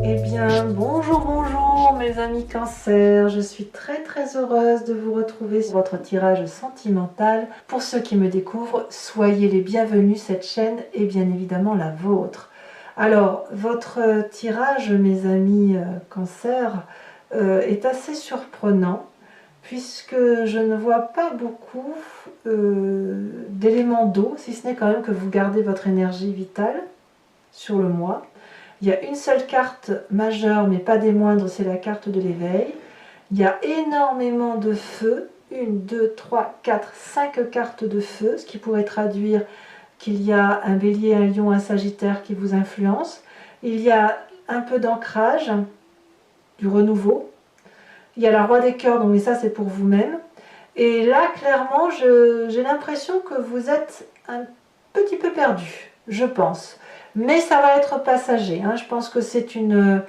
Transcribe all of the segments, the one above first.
Eh bien, bonjour, bonjour mes amis Cancer, je suis très heureuse de vous retrouver sur votre tirage sentimental. Pour ceux qui me découvrent, soyez les bienvenus, cette chaîne est bien évidemment la vôtre. Alors, votre tirage, mes amis Cancer, est assez surprenant, puisque je ne vois pas beaucoup d'éléments d'eau, si ce n'est quand même que vous gardez votre énergie vitale sur le mois. Il y a une seule carte majeure, mais pas des moindres, c'est la carte de l'éveil. Il y a énormément de feu, 1, 2, 3, 4, 5 cartes de feu, ce qui pourrait traduire qu'il y a un bélier, un lion, un sagittaire qui vous influencent. Il y a un peu d'ancrage, du renouveau. Il y a la roi des cœurs, donc mais ça c'est pour vous-même. Et là, clairement, j'ai l'impression que vous êtes un petit peu perdu, je pense. Mais ça va être passager, hein. Je pense que c'est une...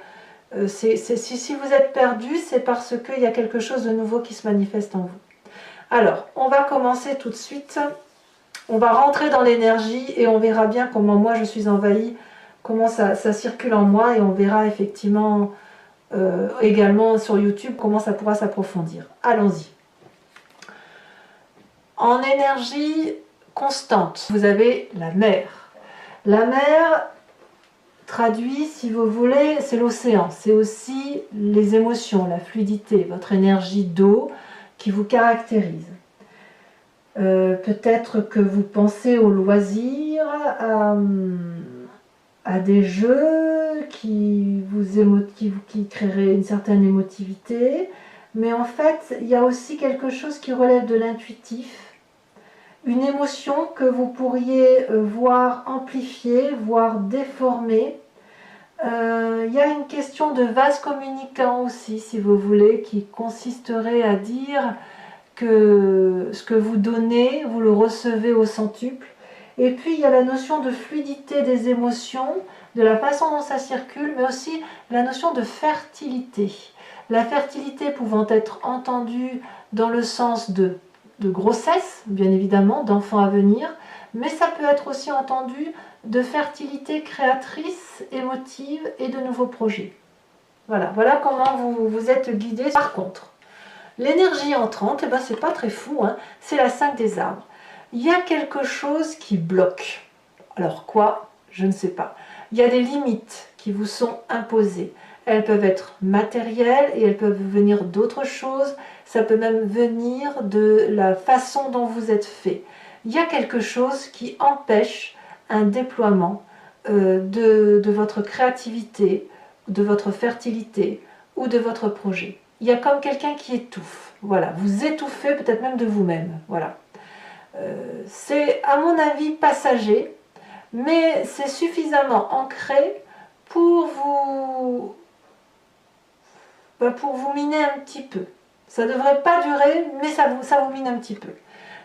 si vous êtes perdu, c'est parce qu'il y a quelque chose de nouveau qui se manifeste en vous. Alors, on va commencer tout de suite. On va rentrer dans l'énergie et on verra bien comment moi je suis envahie, comment ça circule en moi, et on verra effectivement également sur YouTube comment ça pourra s'approfondir. Allons-y. En énergie constante, vous avez la mer. La mer traduit, si vous voulez, c'est l'océan. C'est aussi les émotions, la fluidité, votre énergie d'eau qui vous caractérise. Peut-être que vous pensez aux loisirs, à des jeux qui créeraient une certaine émotivité. Mais en fait, il y a aussi quelque chose qui relève de l'intuitif. Une émotion que vous pourriez voir amplifiée, voire déformée. Il y a une question de vase communicant aussi, si vous voulez, qui consisterait à dire que ce que vous donnez, vous le recevez au centuple. Et puis il y a la notion de fluidité des émotions, de la façon dont ça circule, mais aussi la notion de fertilité. La fertilité pouvant être entendue dans le sens de grossesse, bien évidemment, d'enfants à venir, mais ça peut être aussi entendu de fertilité créatrice, émotive et de nouveaux projets. Voilà comment vous êtes guidé. Par contre, l'énergie entrante, eh ben, c'est pas très fou, hein, c'est la 5 des arbres. Il y a quelque chose qui bloque. Alors quoi? Je ne sais pas. Il y a des limites qui vous sont imposées. Elles peuvent être matérielles et elles peuvent venir d'autres choses. Ça peut même venir de la façon dont vous êtes fait. Il y a quelque chose qui empêche un déploiement de votre créativité, de votre fertilité ou de votre projet. Il y a comme quelqu'un qui étouffe. Voilà, vous étouffez peut-être même de vous-même. Voilà. C'est à mon avis passager, mais c'est suffisamment ancré pour vous miner un petit peu. Ça ne devrait pas durer, mais ça vous mine un petit peu.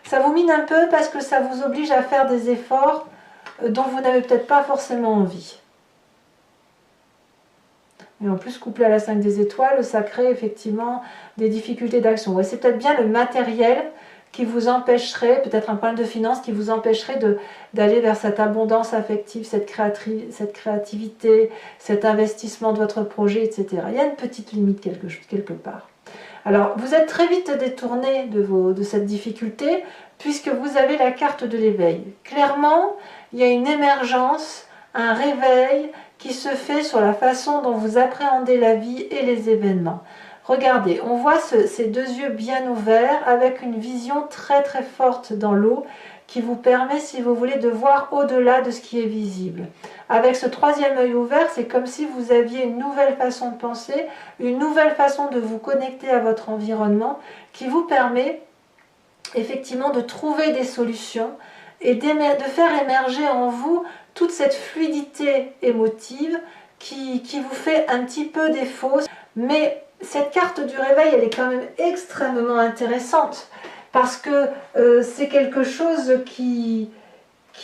Ça vous mine un peu parce que ça vous oblige à faire des efforts dont vous n'avez peut-être pas forcément envie. Et en plus, couplé à la 5 des étoiles, ça crée effectivement des difficultés d'action. Ouais, c'est peut-être bien le matériel qui vous empêcherait, peut-être un problème de finance qui vous empêcherait d'aller vers cette abondance affective, cette créativité, cet investissement de votre projet, etc. Il y a une petite limite quelque part. Alors, vous êtes très vite détourné de cette difficulté, puisque vous avez la carte de l'éveil. Clairement, il y a une émergence, un réveil qui se fait sur la façon dont vous appréhendez la vie et les événements. Regardez, on voit ces deux yeux bien ouverts avec une vision très forte dans l'eau qui vous permet, si vous voulez, de voir au-delà de ce qui est visible. Avec ce troisième œil ouvert, c'est comme si vous aviez une nouvelle façon de penser, une nouvelle façon de vous connecter à votre environnement qui vous permet effectivement de trouver des solutions et de faire émerger en vous toute cette fluidité émotive qui vous fait un petit peu défaut. Mais cette carte du réveil, elle est quand même extrêmement intéressante parce que c'est quelque chose qui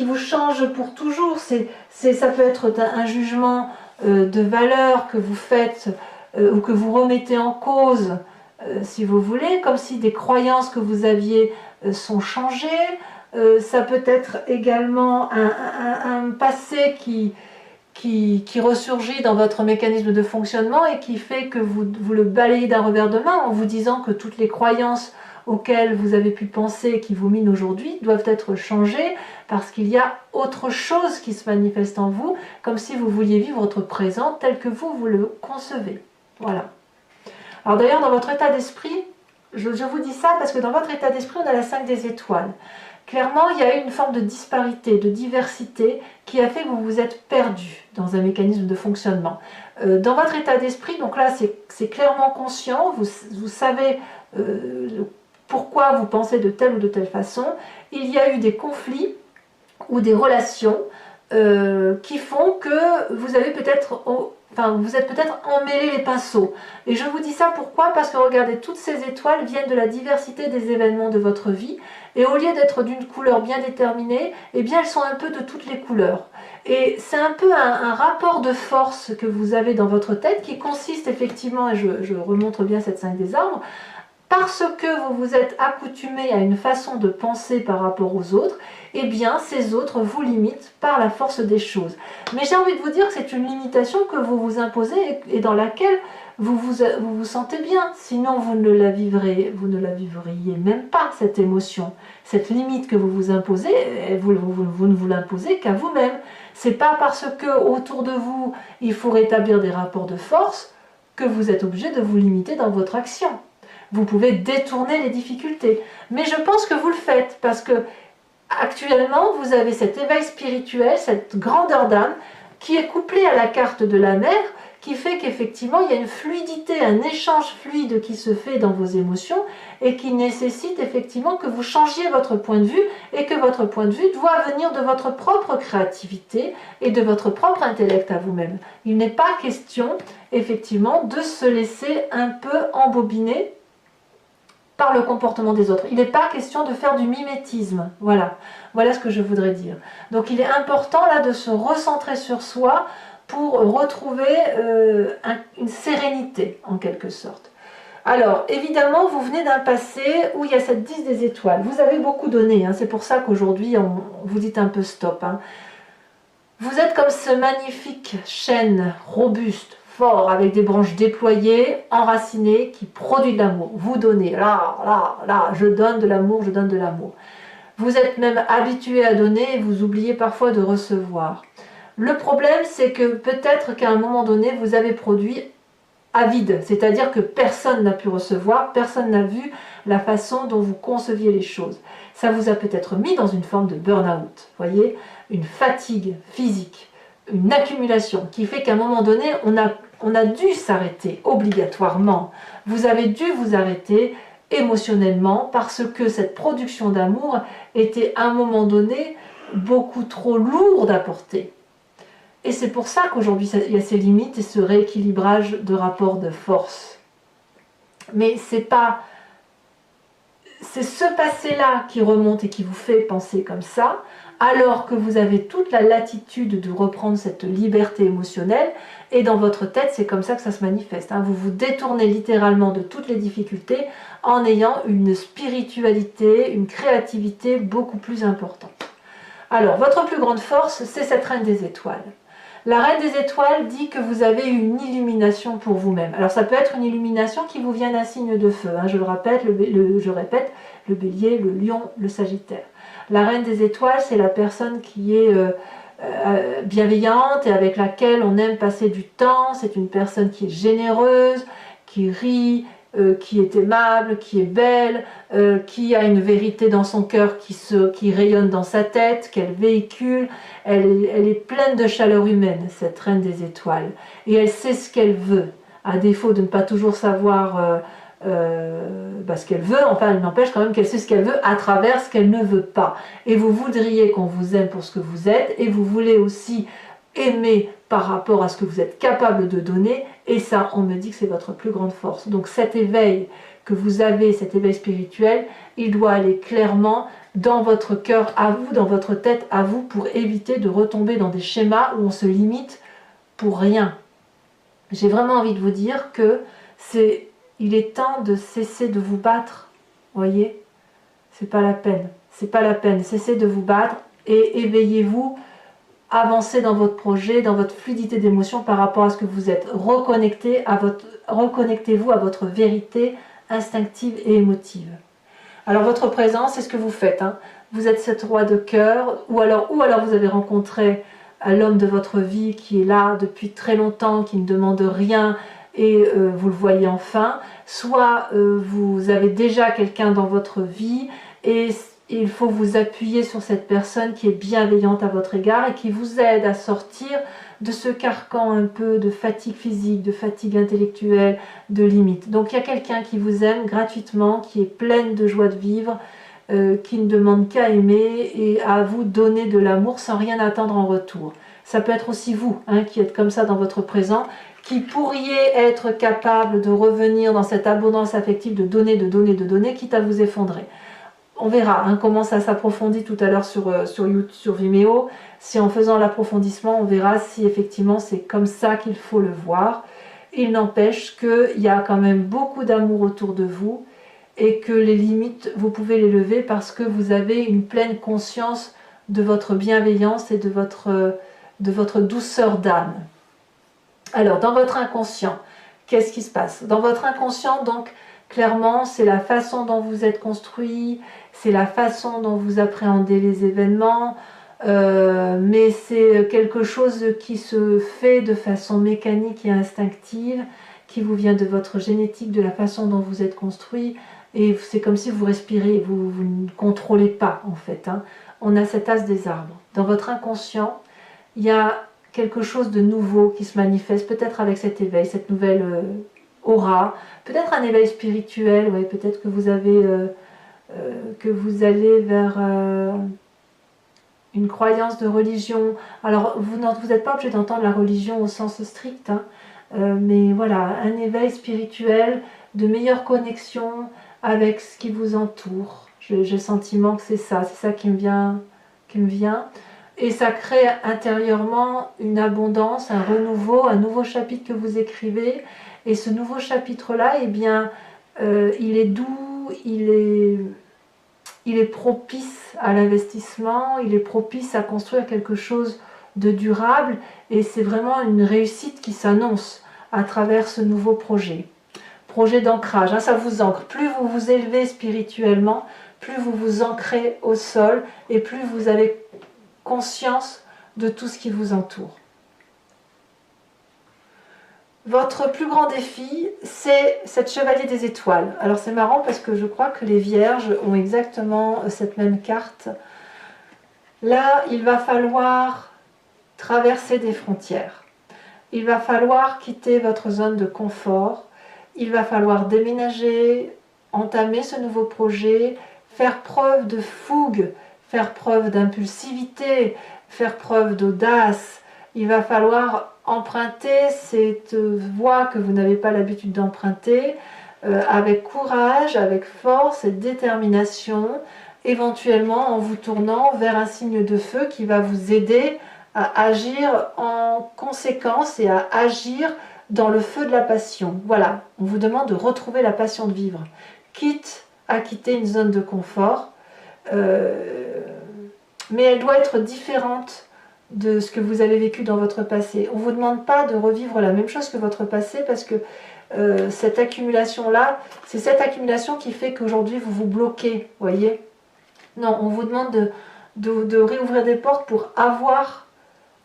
vous change pour toujours. Ça peut être un jugement de valeur que vous faites ou que vous remettez en cause, si vous voulez, comme si des croyances que vous aviez sont changées. Ça peut être également un passé qui qui ressurgit dans votre mécanisme de fonctionnement et qui fait que vous le balayez d'un revers de main en vous disant que toutes les croyances auxquelles vous avez pu penser qui vous minent aujourd'hui doivent être changées parce qu'il y a autre chose qui se manifeste en vous, comme si vous vouliez vivre votre présent tel que vous le concevez. Voilà. Alors d'ailleurs, dans votre état d'esprit, je vous dis ça parce que dans votre état d'esprit, on a la 5 des étoiles. Clairement, il y a eu une forme de disparité, de diversité qui a fait que vous vous êtes perdu dans un mécanisme de fonctionnement. Dans votre état d'esprit, donc là, c'est clairement conscient, vous savez pourquoi vous pensez de telle ou de telle façon. Il y a eu des conflits ou des relations qui font que vous avez peut-être... vous êtes peut-être emmêlé les pinceaux. Et je vous dis ça pourquoi? Parce que regardez, toutes ces étoiles viennent de la diversité des événements de votre vie. Et au lieu d'être d'une couleur bien déterminée, eh bien elles sont un peu de toutes les couleurs. Et c'est un peu un rapport de force que vous avez dans votre tête qui consiste effectivement, et je remontre bien cette 5 des arbres, parce que vous vous êtes accoutumé à une façon de penser par rapport aux autres, eh bien ces autres vous limitent par la force des choses. Mais j'ai envie de vous dire que c'est une limitation que vous vous imposez et dans laquelle vous vous sentez bien. Sinon vous ne la vivriez même pas, cette émotion. Cette limite que vous vous imposez, vous ne vous l'imposez qu'à vous-même. C'est pas parce que autour de vous, il faut rétablir des rapports de force que vous êtes obligé de vous limiter dans votre action. Vous pouvez détourner les difficultés. Mais je pense que vous le faites parce que actuellement, vous avez cet éveil spirituel, cette grandeur d'âme qui est couplée à la carte de la mer, qui fait qu'effectivement, il y a une fluidité, un échange fluide qui se fait dans vos émotions et qui nécessite effectivement que vous changiez votre point de vue et que votre point de vue doit venir de votre propre créativité et de votre propre intellect à vous-même. Il n'est pas question, effectivement, de se laisser un peu embobiner par le comportement des autres. Il n'est pas question de faire du mimétisme. Voilà ce que je voudrais dire. Donc il est important là de se recentrer sur soi pour retrouver une sérénité en quelque sorte. Alors évidemment vous venez d'un passé où il y a cette 10 des étoiles. Vous avez beaucoup donné, hein, c'est pour ça qu'aujourd'hui on vous dit un peu stop. Hein. Vous êtes comme ce magnifique chêne robuste, fort, avec des branches déployées, enracinées, qui produit de l'amour. Vous donnez, là, je donne de l'amour, je donne de l'amour. Vous êtes même habitué à donner et vous oubliez parfois de recevoir. Le problème, c'est que peut-être qu'à un moment donné, vous avez produit à vide, c'est-à-dire que personne n'a pu recevoir, personne n'a vu la façon dont vous conceviez les choses. Ça vous a peut-être mis dans une forme de burn-out, voyez, une fatigue physique, une accumulation qui fait qu'à un moment donné, on a dû s'arrêter obligatoirement. Vous avez dû vous arrêter émotionnellement parce que cette production d'amour était à un moment donné beaucoup trop lourde à porter. Et c'est pour ça qu'aujourd'hui il y a ces limites et ce rééquilibrage de rapports de force. Mais c'est ce passé-là qui remonte et qui vous fait penser comme ça, alors que vous avez toute la latitude de reprendre cette liberté émotionnelle, et dans votre tête, c'est comme ça que ça se manifeste. Hein. Vous vous détournez littéralement de toutes les difficultés en ayant une spiritualité, une créativité beaucoup plus importante. Alors, votre plus grande force, c'est cette reine des étoiles. La reine des étoiles dit que vous avez une illumination pour vous-même. Alors ça peut être une illumination qui vous vient d'un signe de feu. Hein. Je répète, le bélier, le lion, le sagittaire. La reine des étoiles, c'est la personne qui est bienveillante et avec laquelle on aime passer du temps. C'est une personne qui est généreuse, qui rit, qui est aimable, qui est belle, qui a une vérité dans son cœur qui rayonne dans sa tête, qu'elle véhicule. Elle est pleine de chaleur humaine, cette reine des étoiles. Et elle sait ce qu'elle veut, à défaut de ne pas toujours savoir ce qu'elle veut. Enfin, elle n'empêche quand même qu'elle sait ce qu'elle veut à travers ce qu'elle ne veut pas. Et vous voudriez qu'on vous aime pour ce que vous êtes, et vous voulez aussi aimer par rapport à ce que vous êtes capable de donner, et ça, on me dit que c'est votre plus grande force. Donc cet éveil que vous avez, cet éveil spirituel, il doit aller clairement dans votre cœur à vous, dans votre tête à vous, pour éviter de retomber dans des schémas où on se limite pour rien. J'ai vraiment envie de vous dire que il est temps de cesser de vous battre, voyez, c'est pas la peine, cessez de vous battre et éveillez-vous avancer dans votre projet, dans votre fluidité d'émotion par rapport à ce que vous êtes. Reconnectez-vous à votre vérité instinctive et émotive. Alors votre présence, c'est ce que vous faites. Hein. Vous êtes cette roi de cœur, ou alors vous avez rencontré l'homme de votre vie qui est là depuis très longtemps, qui ne demande rien, et vous le voyez enfin. Soit vous avez déjà quelqu'un dans votre vie, et il faut vous appuyer sur cette personne qui est bienveillante à votre égard et qui vous aide à sortir de ce carcan un peu de fatigue physique, de fatigue intellectuelle, de limite. Donc il y a quelqu'un qui vous aime gratuitement, qui est pleine de joie de vivre, qui ne demande qu'à aimer et à vous donner de l'amour sans rien attendre en retour. Ça peut être aussi vous, hein, qui êtes comme ça dans votre présent, qui pourriez être capable de revenir dans cette abondance affective, de donner, quitte à vous effondrer. On verra hein, comment ça s'approfondit tout à l'heure sur Vimeo. Si en faisant l'approfondissement, on verra si effectivement c'est comme ça qu'il faut le voir. Il n'empêche qu'il y a quand même beaucoup d'amour autour de vous et que les limites, vous pouvez les lever parce que vous avez une pleine conscience de votre bienveillance et de votre douceur d'âme. Alors, dans votre inconscient, qu'est-ce qui se passe? Dans votre inconscient, donc, clairement, c'est la façon dont vous êtes construit, c'est la façon dont vous appréhendez les événements, mais c'est quelque chose qui se fait de façon mécanique et instinctive, qui vous vient de votre génétique, de la façon dont vous êtes construit, et c'est comme si vous respirez, vous ne contrôlez pas en fait. Hein. On a cet as des arbres. Dans votre inconscient, il y a quelque chose de nouveau qui se manifeste, peut-être avec cet éveil, cette nouvelle aura, peut-être un éveil spirituel, ouais, peut-être que vous avez, que vous allez vers une croyance de religion. Alors vous n'êtes pas obligé d'entendre la religion au sens strict, hein, mais voilà, un éveil spirituel, de meilleure connexion avec ce qui vous entoure. J'ai le sentiment que c'est ça qui me vient. Et ça crée intérieurement une abondance, un renouveau, un nouveau chapitre que vous écrivez. Et ce nouveau chapitre-là, eh bien, il est doux, il est propice à l'investissement, il est propice à construire quelque chose de durable. Et c'est vraiment une réussite qui s'annonce à travers ce nouveau projet. Projet d'ancrage, hein, ça vous ancre. Plus vous vous élevez spirituellement, plus vous vous ancrez au sol et plus vous avez conscience de tout ce qui vous entoure. Votre plus grand défi, c'est cette chevalier des étoiles. Alors c'est marrant parce que je crois que les vierges ont exactement cette même carte. Là, il va falloir traverser des frontières. Il va falloir quitter votre zone de confort. Il va falloir déménager, entamer ce nouveau projet, faire preuve de fougue, faire preuve d'impulsivité, faire preuve d'audace. Il va falloir emprunter cette voie que vous n'avez pas l'habitude d'emprunter avec courage, avec force et détermination, éventuellement en vous tournant vers un signe de feu qui va vous aider à agir en conséquence et à agir dans le feu de la passion. Voilà, on vous demande de retrouver la passion de vivre, quitte à quitter une zone de confort, mais elle doit être différente de ce que vous avez vécu dans votre passé. On ne vous demande pas de revivre la même chose que votre passé parce que cette accumulation-là, c'est cette accumulation qui fait qu'aujourd'hui vous vous bloquez, voyez. Non, on vous demande de réouvrir des portes pour avoir,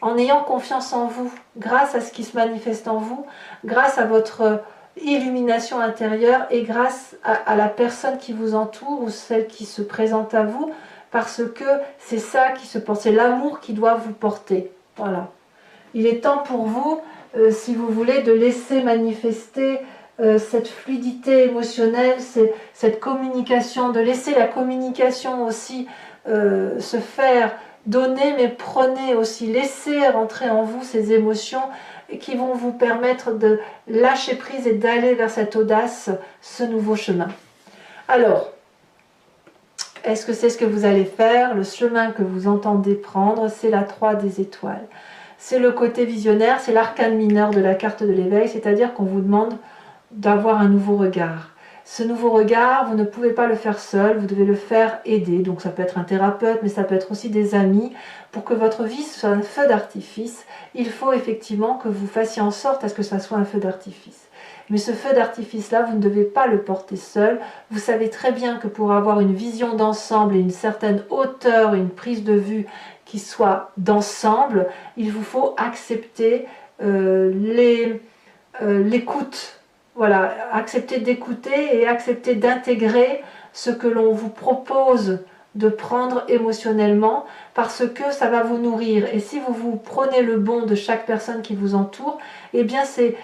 en ayant confiance en vous, grâce à ce qui se manifeste en vous, grâce à votre illumination intérieure et grâce à la personne qui vous entoure ou celle qui se présente à vous, parce que c'est ça qui se porte, c'est l'amour qui doit vous porter. Voilà. Il est temps pour vous, si vous voulez, de laisser manifester cette fluidité émotionnelle, cette communication, de laisser la communication aussi se faire, donner, mais prenez aussi, laissez rentrer en vous ces émotions qui vont vous permettre de lâcher prise et d'aller vers cette audace, ce nouveau chemin. Alors, est-ce que c'est ce que vous allez faire? Le chemin que vous entendez prendre, c'est la 3 des étoiles. C'est le côté visionnaire, c'est l'arcane mineur de la carte de l'éveil, c'est-à-dire qu'on vous demande d'avoir un nouveau regard. Ce nouveau regard, vous ne pouvez pas le faire seul, vous devez le faire aider. Donc ça peut être un thérapeute, mais ça peut être aussi des amis. Pour que votre vie soit un feu d'artifice, il faut effectivement que vous fassiez en sorte à ce que ça soit un feu d'artifice. Mais ce feu d'artifice-là, vous ne devez pas le porter seul. Vous savez très bien que pour avoir une vision d'ensemble et une certaine hauteur, une prise de vue qui soit d'ensemble, il vous faut accepter l'écoute. Voilà, accepter d'écouter et accepter d'intégrer ce que l'on vous propose de prendre émotionnellement, parce que ça va vous nourrir. Et si vous prenez le bon de chaque personne qui vous entoure, eh bien c'est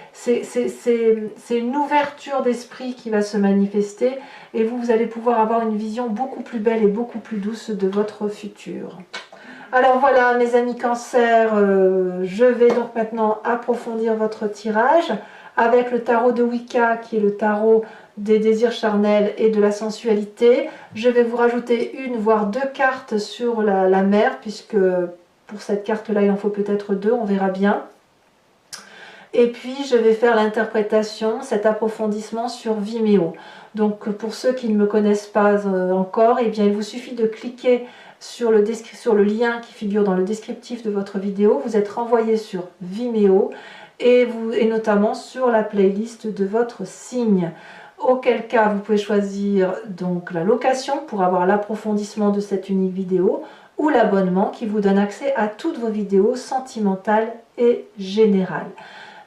une ouverture d'esprit qui va se manifester, et vous allez pouvoir avoir une vision beaucoup plus belle et beaucoup plus douce de votre futur. Alors voilà mes amis Cancer, je vais donc maintenant approfondir votre tirage avec le tarot de Wicca qui est le tarot des désirs charnels et de la sensualité. Je vais vous rajouter une voire deux cartes sur la mer, puisque pour cette carte là il en faut peut-être deux, on verra bien. Et puis je vais faire l'interprétation, cet approfondissement sur Vimeo. Donc pour ceux qui ne me connaissent pas encore, eh bien il vous suffit de cliquer sur le lien qui figure dans le descriptif de votre vidéo. Vous êtes renvoyé sur Vimeo et notamment sur la playlist de votre signe. Auquel cas vous pouvez choisir donc la location pour avoir l'approfondissement de cette unique vidéo, ou l'abonnement qui vous donne accès à toutes vos vidéos sentimentales et générales.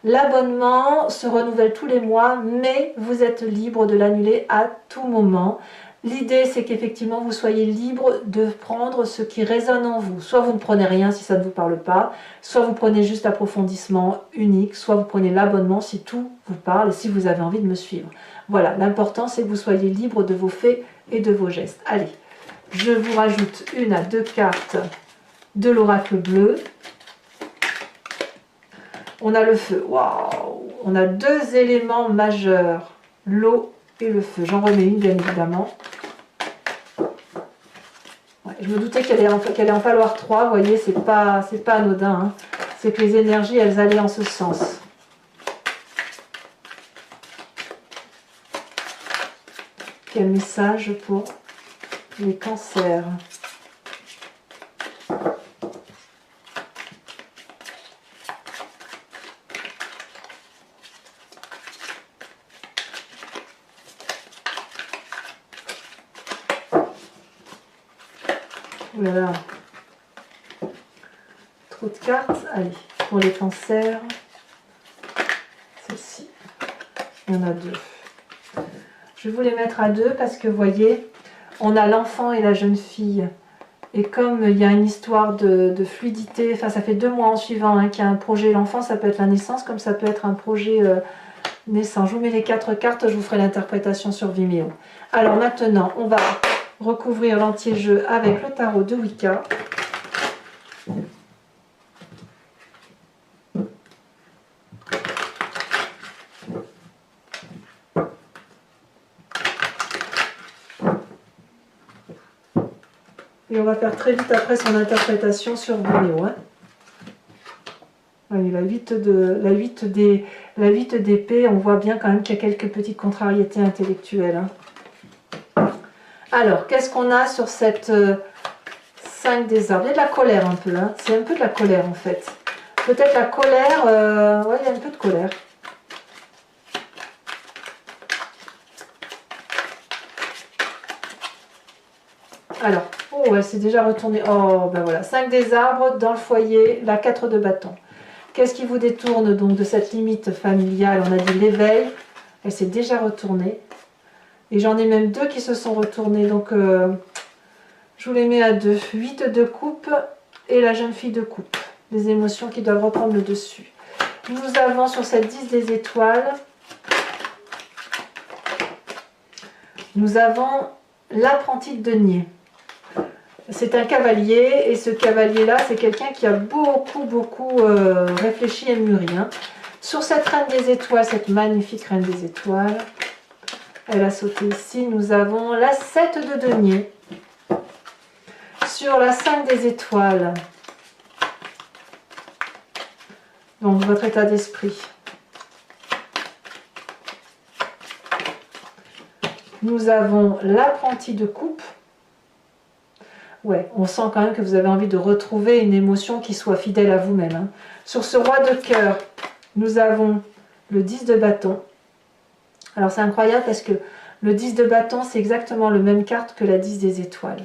L'abonnement se renouvelle tous les mois, mais vous êtes libre de l'annuler à tout moment. L'idée, c'est qu'effectivement, vous soyez libre de prendre ce qui résonne en vous. Soit vous ne prenez rien si ça ne vous parle pas, soit vous prenez juste l'approfondissement unique, soit vous prenez l'abonnement si tout vous parle et si vous avez envie de me suivre. Voilà, l'important, c'est que vous soyez libre de vos faits et de vos gestes. Allez, je vous rajoute une à deux cartes de l'oracle bleu. On a le feu. Waouh! On a deux éléments majeurs, l'eau et le feu. J'en remets une, bien évidemment. Ouais, je me doutais qu'elle allait en falloir trois. Vous voyez, c'est pas anodin. Hein. C'est que les énergies, elles allaient en ce sens. Quel message pour les cancers? Voilà, trop de cartes. Allez, pour les cancers, celle-ci, il y en a deux. Je vais vous les mettre à deux parce que vous voyez, on a l'enfant et la jeune fille. Et comme il y a une histoire de fluidité, enfin ça fait 2 mois en suivant hein, qu'il y a un projet. L'enfant, ça peut être la naissance, comme ça peut être un projet naissant. Je vous mets les 4 cartes, je vous ferai l'interprétation sur Vimeo. Alors maintenant, on va recouvrir l'anti-jeu avec le tarot de Wicca. Et on va faire très vite après son interprétation sur Vimeo. Hein. Allez, la 8 d'épée, on voit bien quand même qu'il y a quelques petites contrariétés intellectuelles. Hein. Alors, qu'est-ce qu'on a sur cette 5 des arbres? Il y a de la colère un peu, hein. C'est un peu de la colère en fait. Peut-être la colère, ouais, il y a un peu de colère. Alors, oh, elle s'est déjà retournée. Oh, ben voilà, 5 des arbres dans le foyer, la 4 de bâton. Qu'est-ce qui vous détourne donc de cette limite familiale? On a dit l'éveil, elle s'est déjà retournée. Et j'en ai même 2 qui se sont retournés, donc je vous les mets à 2. 8 de coupe et la jeune fille de coupe. Les émotions qui doivent reprendre le dessus. Nous avons sur cette 10 des étoiles, nous avons l'apprenti de denier. C'est un cavalier, et ce cavalier-là, c'est quelqu'un qui a beaucoup réfléchi et mûri. Hein. Sur cette reine des étoiles, cette magnifique reine des étoiles, elle a sauté ici, nous avons la 7 de denier. Sur la 5 des étoiles, donc votre état d'esprit. Nous avons l'apprenti de coupe. Ouais, on sent quand même que vous avez envie de retrouver une émotion qui soit fidèle à vous-même. Hein. Sur ce roi de cœur, nous avons le 10 de bâton. Alors c'est incroyable parce que le 10 de bâton, c'est exactement le même carte que la 10 des étoiles.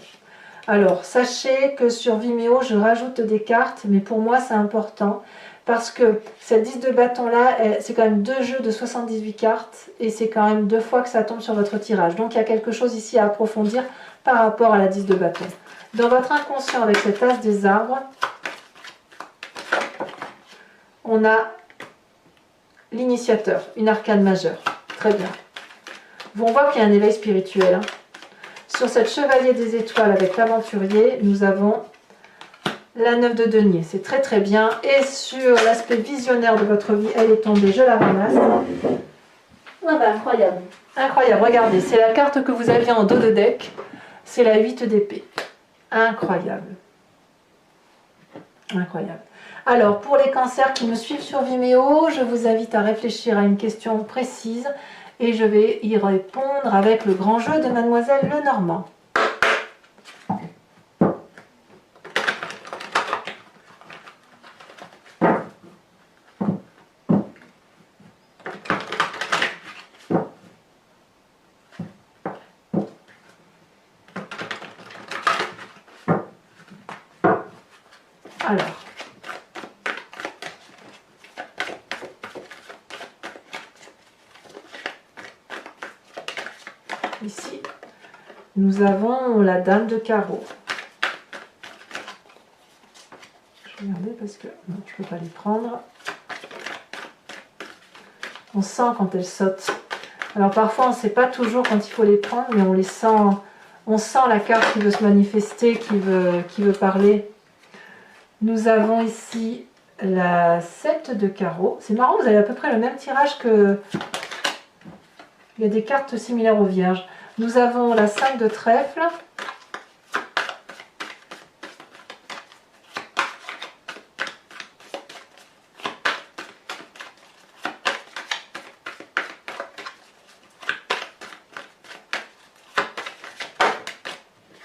Alors, sachez que sur Vimeo, je rajoute des cartes, mais pour moi, c'est important parce que cette 10 de bâton-là, c'est quand même 2 jeux de 78 cartes et c'est quand même 2 fois que ça tombe sur votre tirage. Donc, il y a quelque chose ici à approfondir par rapport à la 10 de bâton. Dans votre inconscient, avec cet as des arbres, on a l'initiateur, une arcane majeure. Très bien. On voit qu'il y a un éveil spirituel. Hein. Sur cette chevalier des étoiles avec l'aventurier, nous avons la 9 de denier. C'est très très bien. Et sur l'aspect visionnaire de votre vie, elle est tombée, je la ramasse. Ah bah, incroyable. Incroyable, regardez, c'est la carte que vous aviez en dos de deck. C'est la 8 d'épée. Incroyable. Incroyable. Alors, pour les cancers qui me suivent sur Vimeo, je vous invite à réfléchir à une question précise. Et je vais y répondre avec le grand jeu de Mademoiselle Lenormand. Alors. Ici, nous avons la dame de carreau. Je vais regarder parce que non, je ne peux pas les prendre. On sent quand elles sautent. Alors parfois, on ne sait pas toujours quand il faut les prendre, mais on les sent. On sent la carte qui veut se manifester, qui veut parler. Nous avons ici la 7 de carreau. C'est marrant, vous avez à peu près le même tirage que... Il y a des cartes similaires aux vierges. Nous avons la 5 de trèfle.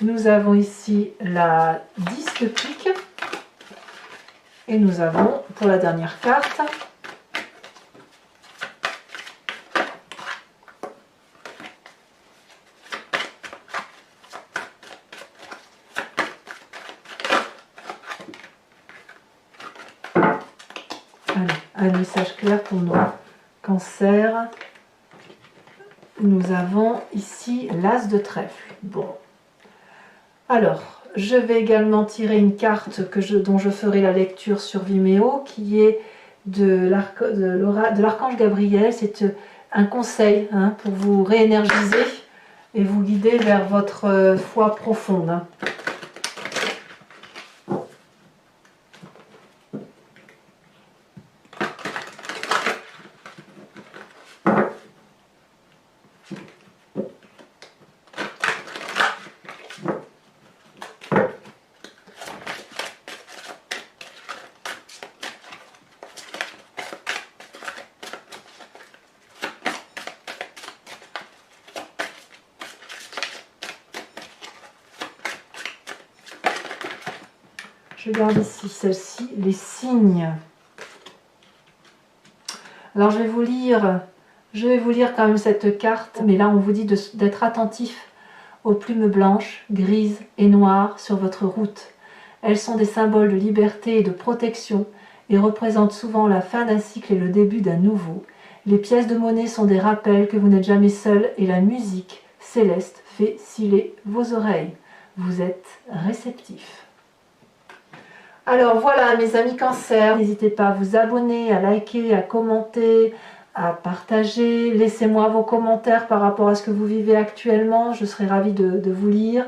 Nous avons ici la 10 de pique. Et nous avons, pour la dernière carte, un message clair pour nos cancers. Nous avons ici l'as de trèfle. Bon. Alors, je vais également tirer une carte dont je ferai la lecture sur Vimeo, qui est de l'archange Gabriel. C'est un conseil hein, pour vous réénergiser et vous guider vers votre foi profonde. Hein. Je garde ici celle-ci, les signes. Alors je vais vous lire quand même cette carte, mais là on vous dit d'être attentif aux plumes blanches, grises et noires sur votre route. Elles sont des symboles de liberté et de protection et représentent souvent la fin d'un cycle et le début d'un nouveau. Les pièces de monnaie sont des rappels que vous n'êtes jamais seul et la musique céleste fait sciller vos oreilles. Vous êtes réceptifs. Alors voilà mes amis cancers, n'hésitez pas à vous abonner, à liker, à commenter, à partager. Laissez-moi vos commentaires par rapport à ce que vous vivez actuellement, je serai ravie de vous lire.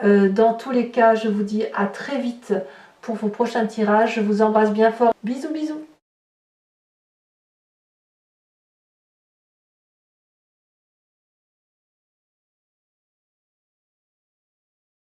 Dans tous les cas, je vous dis à très vite pour vos prochains tirages. Je vous embrasse bien fort. Bisous bisous.